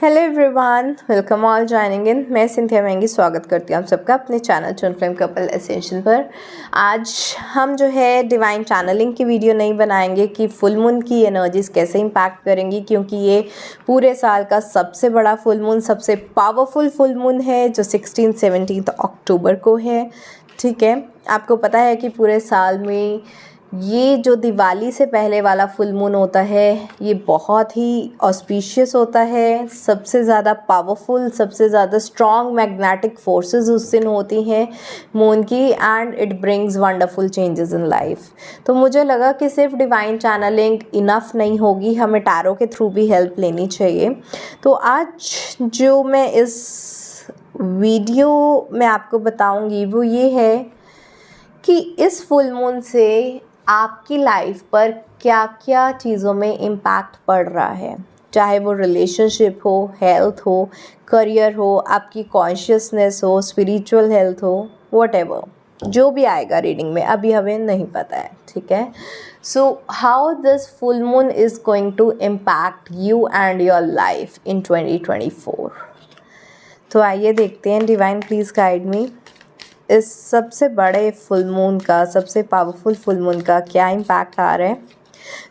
Hello everyone, welcome all joining in. मैं Cynthia महंगी स्वागत करती हूँ आप सबका अपने channel twin flame couple essential पर। आज हम जो है डिवाइन चैनलिंग की वीडियो नहीं बनाएंगे कि फुल मून की एनर्जीज कैसे इम्पैक्ट करेंगी, क्योंकि ये पूरे साल का सबसे बड़ा फुल मून, सबसे पावरफुल फुल मून है जो 16-17 अक्टूबर को है। ठीक है, आपको पता है कि पूरे साल में ये जो दिवाली से पहले वाला फुल मून होता है ये बहुत ही ऑस्पिशियस होता है, सबसे ज़्यादा पावरफुल, सबसे ज़्यादा स्ट्रॉन्ग मैग्नेटिक फोर्सेस उस दिन होती हैं मून की, and it brings wonderful changes in life. तो मुझे लगा कि सिर्फ डिवाइन चैनलिंग इनफ नहीं होगी, हमें टैरो के थ्रू भी हेल्प लेनी चाहिए। तो आज जो मैं इस वीडियो में आपको बताऊंगी वो ये है कि इस फुल मून से आपकी लाइफ पर क्या क्या चीज़ों में इम्पैक्ट पड़ रहा है, चाहे वो रिलेशनशिप हो, हेल्थ हो, करियर हो, आपकी कॉन्शियसनेस हो, स्पिरिचुअल हेल्थ हो, व्हाटएवर जो भी आएगा रीडिंग में, अभी हमें नहीं पता है। ठीक है, so how this full moon is going to impact you and your life in 2024। तो आइए देखते हैं, डिवाइन प्लीज़ गाइड मी, इस सबसे बड़े फुल मून का, सबसे पावरफुल फुल मून का क्या इम्पैक्ट आ रहा है।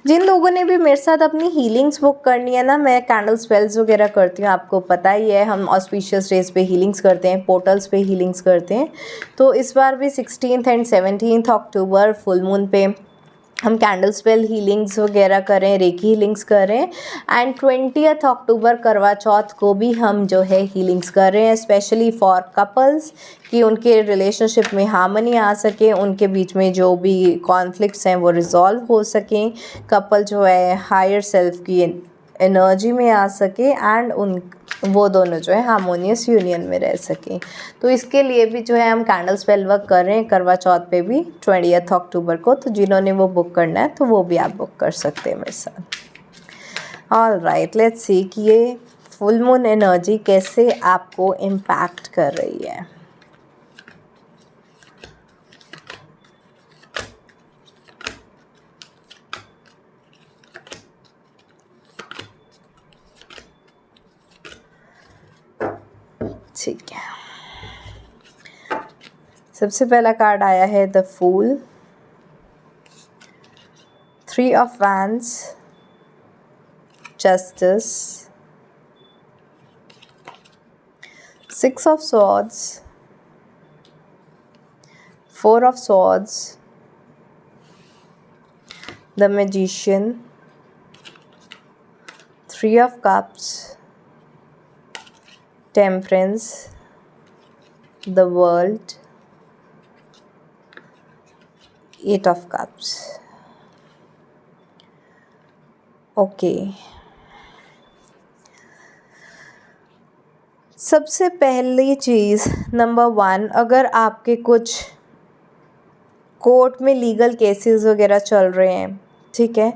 जिन लोगों ने भी मेरे साथ अपनी हीलिंग्स बुक करनी है ना, मैं कैंडल स्पेल्स वगैरह करती हूँ, आपको पता ही है, हम ऑस्पिशियस डेज पे हीलिंग्स करते हैं, पोर्टल्स पे हीलिंग्स करते हैं। तो इस बार भी 16 एंड 17 अक्टूबर फुल मून पे हम कैंडल स्पेल हीलिंग्स वगैरह करें, रेकी हीलिंग्स करें, एंड 20 अक्टूबर करवा चौथ को भी हम जो है हीलिंग्स कर रहे हैं, स्पेशली फॉर कपल्स, कि उनके रिलेशनशिप में हार्मनी आ सके, उनके बीच में जो भी कॉन्फ्लिक्ट्स हैं वो रिजॉल्व हो सकें, कपल जो है हायर सेल्फ की एनर्जी में आ सके, एंड वो दोनों जो है हार्मोनियस यूनियन में रह सकें। तो इसके लिए भी जो है हम कैंडल स्पेल वर्क कर रहे हैं करवा चौथ पे भी 20 अक्टूबर को। तो जिन्होंने वो बुक करना है तो वो भी आप बुक कर सकते हैं मेरे साथ। ऑल राइट, लेट्स सी कि ये फुल मून एनर्जी कैसे आपको इम्पैक्ट कर रही है। ठीक है, सबसे पहला कार्ड आया है the fool, 3 of wands, justice, 6 of swords, 4 of swords, the magician, 3 of cups, temperance, the world, 8 of cups. Okay, सबसे पहली चीज़ नंबर 1, अगर आपके कुछ कोर्ट में लीगल केसेस वगैरह चल रहे हैं, ठीक है,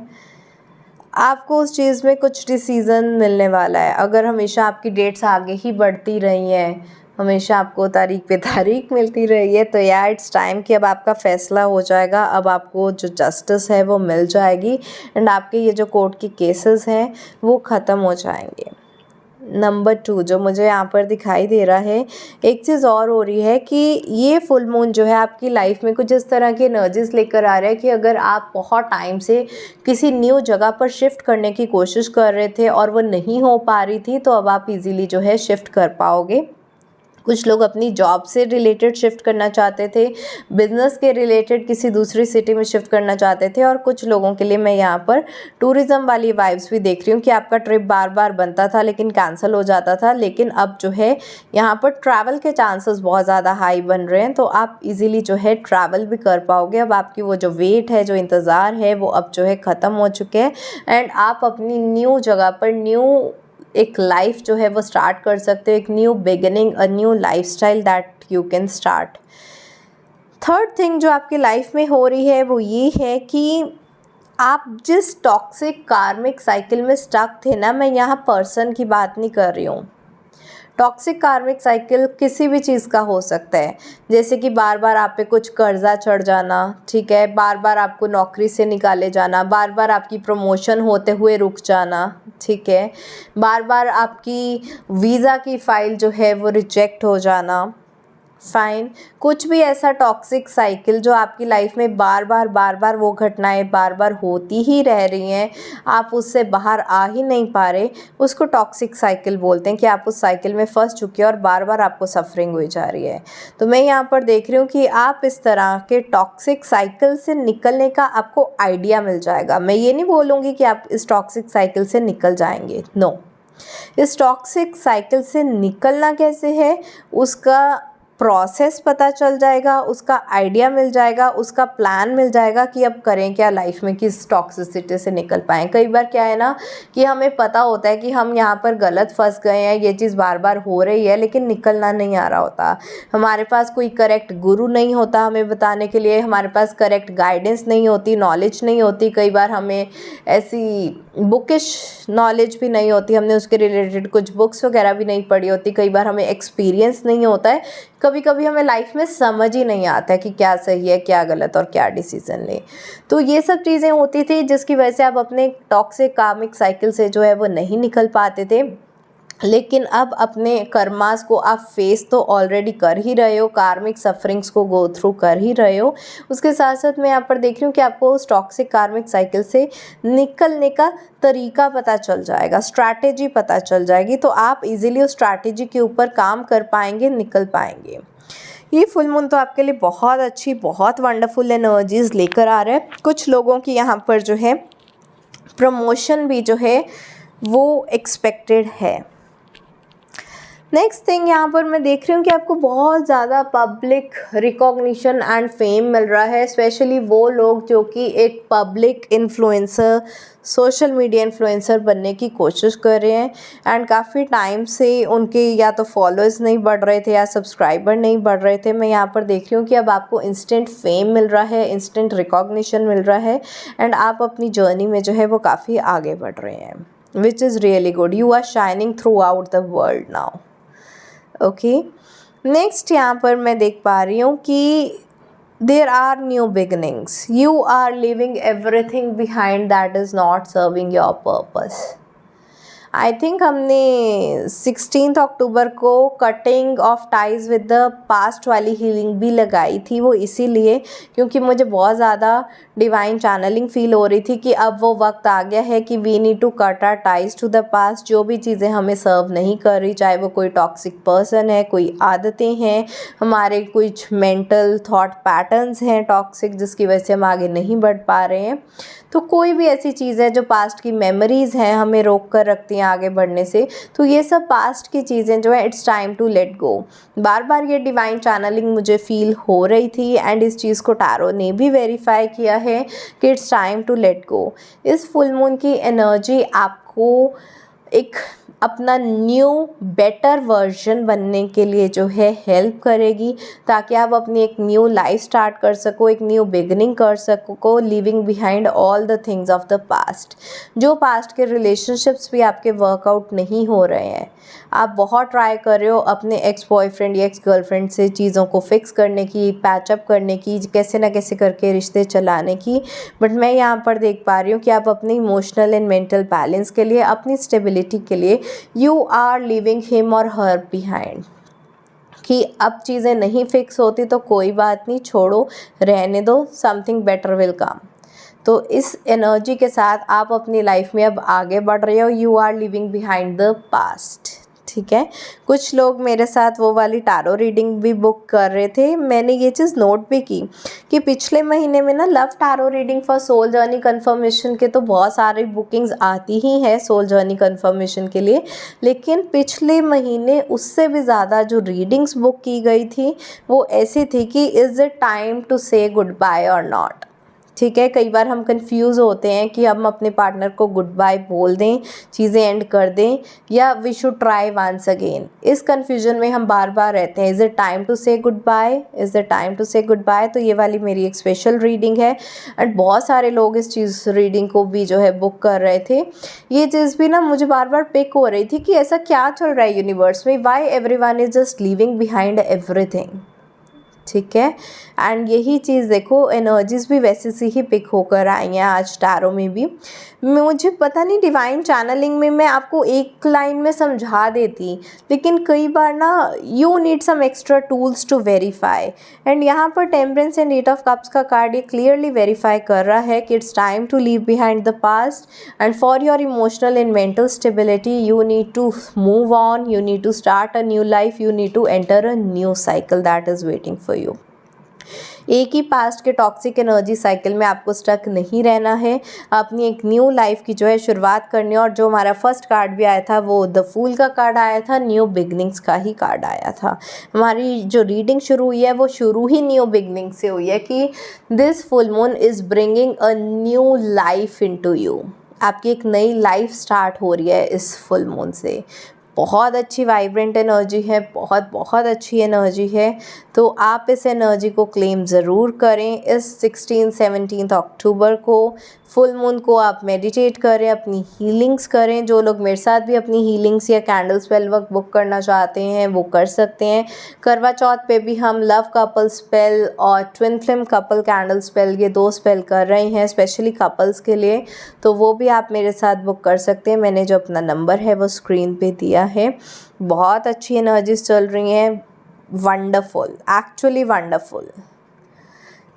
आपको उस चीज़ में कुछ डिसीज़न मिलने वाला है। अगर हमेशा आपकी डेट्स आगे ही बढ़ती रही हैं, हमेशा आपको तारीख पे तारीख मिलती रही है, तो यार इट्स टाइम कि अब आपका फ़ैसला हो जाएगा, अब आपको जो जस्टिस है वो मिल जाएगी, एंड आपके ये जो कोर्ट की केसेस हैं वो ख़त्म हो जाएंगे। नंबर 2 जो मुझे यहाँ पर दिखाई दे रहा है, एक चीज़ और हो रही है कि ये फुल मून जो है आपकी लाइफ में कुछ इस तरह की एनर्जीज लेकर आ रहा है कि अगर आप बहुत टाइम से किसी न्यू जगह पर शिफ्ट करने की कोशिश कर रहे थे और वो नहीं हो पा रही थी, तो अब आप इजीली जो है शिफ्ट कर पाओगे। कुछ लोग अपनी जॉब से रिलेटेड शिफ्ट करना चाहते थे, बिज़नेस के रिलेटेड किसी दूसरी सिटी में शिफ्ट करना चाहते थे, और कुछ लोगों के लिए मैं यहाँ पर टूरिज़्म वाली वाइब्स भी देख रही हूँ कि आपका ट्रिप बार बार बनता था लेकिन कैंसिल हो जाता था, लेकिन अब जो है यहाँ पर ट्रैवल के चांसेस बहुत ज़्यादा हाई बन रहे हैं, तो आप इजीली जो है ट्रैवल भी कर पाओगे। अब आपकी वो जो वेट है, जो इंतज़ार है, वो अब जो है ख़त्म हो चुके हैं, एंड आप अपनी न्यू जगह पर न्यू एक लाइफ जो है वो स्टार्ट कर सकते हो, एक new beginning, a new lifestyle that you can start. Third thing जो आपकी लाइफ में हो रही है वो ये है कि आप जिस टॉक्सिक कार्मिक साइकिल में स्टक थे ना, मैं यहाँ पर्सन की बात नहीं कर रही हूँ, टॉक्सिक कार्मिक साइकिल किसी भी चीज़ का हो सकता है, जैसे कि बार बार आप पे कुछ कर्जा चढ़ जाना, ठीक है, बार बार आपको नौकरी से निकाले जाना, बार बार आपकी प्रमोशन होते हुए रुक जाना, ठीक है, बार बार आपकी वीज़ा की फ़ाइल जो है वो रिजेक्ट हो जाना, फाइन, कुछ भी ऐसा टॉक्सिक साइकिल जो आपकी लाइफ में बार बार वो घटनाएं बार बार होती ही रह रही हैं, आप उससे बाहर आ ही नहीं पा रहे, उसको टॉक्सिक साइकिल बोलते हैं कि आप उस साइकिल में फंस चुके हैं और बार बार आपको सफरिंग हुई जा रही है। तो मैं यहाँ पर देख रही हूँ कि आप इस तरह के टॉक्सिक साइकिल से निकलने का आपको आइडिया मिल जाएगा। मैं ये नहीं बोलूँगी कि आप इस टॉक्सिक साइकिल से निकल जाएंगे, नो। इस टॉक्सिक साइकिल से निकलना कैसे है उसका प्रोसेस पता चल जाएगा, उसका आइडिया मिल जाएगा, उसका प्लान मिल जाएगा कि अब करें क्या लाइफ में कि इस टॉक्सिसिटी से निकल पाएँ। कई बार क्या है ना कि हमें पता होता है कि हम यहाँ पर गलत फंस गए हैं, ये चीज़ बार बार हो रही है, लेकिन निकलना नहीं आ रहा होता। हमारे पास कोई करेक्ट गुरु नहीं होता हमें बताने के लिए, हमारे पास करेक्ट गाइडेंस नहीं होती, नॉलेज नहीं होती, कई बार हमें ऐसी बुकिश नॉलेज भी नहीं होती, हमने उसके रिलेटेड कुछ बुक्स वगैरह भी नहीं पढ़ी होती, कई बार हमें एक्सपीरियंस नहीं होता है, कभी कभी हमें लाइफ में समझ ही नहीं आता है कि क्या सही है क्या गलत और क्या डिसीज़न लें। तो ये सब चीज़ें होती थी जिसकी वजह से आप अपने टॉक्सिक कार्मिक साइकिल से जो है वो नहीं निकल पाते थे। लेकिन अब अपने कर्मास को आप फेस तो ऑलरेडी कर ही रहे हो, कार्मिक सफरिंग्स को गो थ्रू कर ही रहे हो। उसके साथ साथ मैं यहाँ पर देख रही हूँ कि आपको उस टॉक्सिक कार्मिक साइकिल से निकलने का तरीका पता चल जाएगा, स्ट्रैटेजी पता चल जाएगी, तो आप इजीली उस स्ट्रैटेजी के ऊपर काम कर पाएंगे, निकल पाएंगे। ये फुल मून तो आपके लिए बहुत अच्छी, बहुत वंडरफुल एनर्जीज लेकर आ रहा है। कुछ लोगों की यहाँ पर जो है प्रमोशन भी जो है वो एक्सपेक्टेड है। नेक्स्ट थिंग यहाँ पर मैं देख रही हूँ कि आपको बहुत ज़्यादा पब्लिक रिकॉग्निशन एंड फेम मिल रहा है, स्पेशली वो लोग जो कि एक public influencer, social media influencer बनने की कोशिश कर रहे हैं एंड काफ़ी टाइम से उनके या तो फॉलोअर्स नहीं बढ़ रहे थे या सब्सक्राइबर नहीं बढ़ रहे थे। मैं यहाँ पर देख रही हूँ कि अब आपको इंस्टेंट फेम मिल रहा है, इंस्टेंट रिकॉग्निशन मिल रहा है एंड आप अपनी जर्नी में जो है वो काफ़ी आगे बढ़ रहे हैं, which is really good. You are shining throughout the world now. Okay, next यहाँ पर मैं देख पा रही हूँ कि there are new beginnings, you are leaving everything behind that is not serving your purpose. I think हमने 16 अक्टूबर को cutting off ties with the past वाली हीलिंग भी लगाई थी, वो इसीलिए क्योंकि मुझे बहुत ज़्यादा डिवाइन चैनलिंग फील हो रही थी कि अब वो वक्त आ गया है कि we need to cut our ties to the past. जो भी चीज़ें हमें सर्व नहीं कर रही, चाहे वो कोई टॉक्सिक पर्सन है, कोई आदतें हैं, हमारे कुछ मेंटल थॉट पैटर्न्स हैं टॉक्सिक जिसकी वजह से हम आगे नहीं बढ़ पा रहे हैं, तो कोई भी ऐसी चीज़ है जो पास्ट की मेमोरीज़ हैं हमें रोक कर रखती हैं आगे बढ़ने से, तो ये सब पास्ट की चीज़ें जो है it's time to let go. बार बार ये डिवाइन चैनलिंग मुझे फील हो रही थी एंड इस चीज़ को टैरो ने भी वेरीफाई किया है कि it's time to let go. इस फुल मून की एनर्जी आपको एक अपना न्यू बेटर वर्जन बनने के लिए जो है हेल्प करेगी, ताकि आप अपनी एक न्यू लाइफ स्टार्ट कर सको, एक न्यू बिगनिंग कर सको, living behind all the things of the past. जो पास्ट के रिलेशनशिप्स भी आपके वर्कआउट नहीं हो रहे हैं, आप बहुत ट्राई कर रहे हो अपने एक्स बॉयफ्रेंड या एक्स गर्लफ्रेंड से चीज़ों को फिक्स करने की, पैचअप करने की, कैसे ना कैसे करके रिश्ते चलाने की, बट मैं यहाँ पर देख पा रही हूँ कि आप अपने इमोशनल एंड मेंटल बैलेंस के लिए, अपनी स्टेबिलिटी के लिए यू आर लिविंग हिम और हर बिहाइंड, कि अब चीज़ें नहीं फिक्स होती तो कोई बात नहीं, छोड़ो, रहने दो, समथिंग बेटर विल कम। तो इस एनर्जी के साथ आप अपनी लाइफ में अब आगे बढ़ रहे हो, you are leaving behind the past, ठीक है। कुछ लोग मेरे साथ वो वाली टारो रीडिंग भी बुक कर रहे थे, मैंने ये चीज़ नोट भी की कि पिछले महीने में ना love tarot reading for soul journey confirmation के तो बहुत सारी बुकिंग्स आती ही हैं सोल जर्नी कन्फर्मेशन के लिए, लेकिन पिछले महीने उससे भी ज़्यादा जो रीडिंग्स बुक की गई थी वो ऐसी थी कि is it time to say good bye और नॉट, ठीक है। कई बार हम कंफ्यूज होते हैं कि हम अपने पार्टनर को गुड बाय बोल दें, चीज़ें एंड कर दें, या we should try once again. इस कन्फ्यूजन में हम बार बार रहते हैं। Is it time to say goodbye, is it time to say goodbye. तो ये वाली मेरी एक स्पेशल रीडिंग है एंड बहुत सारे लोग इस चीज़ रीडिंग को भी जो है बुक कर रहे थे। ये चीज़ भी ना मुझे बार बार पिक हो रही थी कि ऐसा क्या चल रहा है यूनिवर्स में, why everyone is just leaving behind everything. ठीक है। एंड यही चीज़ देखो, एनर्जीज़ भी वैसे से ही पिक होकर आई हैं आज टैरो में भी। मुझे पता नहीं, डिवाइन चैनलिंग में मैं आपको एक लाइन में समझा देती, लेकिन कई बार ना you need some extra tools to verify. And यहाँ पर टेम्परेंस एंड 8 ऑफ कप्स का कार्ड ये क्लियरली वेरीफाई कर रहा है कि it's time to leave behind the past and for your emotional and mental stability you need to move on, you need to start a new life, you need to enter a new cycle that is waiting for you। एक ही past के toxic energy cycle में आपको stuck नहीं रहना है, अपनी एक new life की जो है शुरुआत करनी है। और जो हमारा फर्स्ट कार्ड भी आया था वो द फूल का कार्ड आया था, न्यू बिगनिंग्स का ही कार्ड आया था। हमारी जो रीडिंग शुरू हुई है वो शुरू ही न्यू बिगनिंग से हुई है कि this full moon is bringing a new life into you. आपकी एक नई लाइफ स्टार्ट हो रही है इस फुल मून से। बहुत अच्छी वाइब्रेंट एनर्जी है, बहुत बहुत अच्छी एनर्जी है। तो आप इस एनर्जी को क्लेम ज़रूर करें। इस 16-17 अक्टूबर को फुल मून को आप मेडिटेट करें, अपनी हीलिंग्स करें। जो लोग मेरे साथ भी अपनी हीलिंग्स या कैंडल स्पेल वर्क बुक करना चाहते हैं वो कर सकते हैं। करवा चौथ पे भी हम लव कपल स्पेल और twin flame couple candle spell, ये 2 स्पेल कर रहे हैं स्पेशली कपल्स के लिए। तो वो भी आप मेरे साथ बुक कर सकते हैं। मैंने जो अपना नंबर है वो स्क्रीन पे दिया है। बहुत अच्छी एनर्जीज चल रही हैं, वंडरफुल, एक्चुअली वंडरफुल।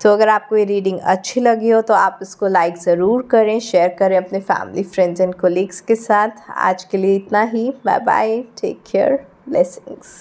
तो अगर आपको ये रीडिंग अच्छी लगी हो तो आप इसको लाइक ज़रूर करें, शेयर करें अपने फैमिली, फ्रेंड्स एंड कोलीग्स के साथ। आज के लिए इतना ही। Bye bye, take care, blessings.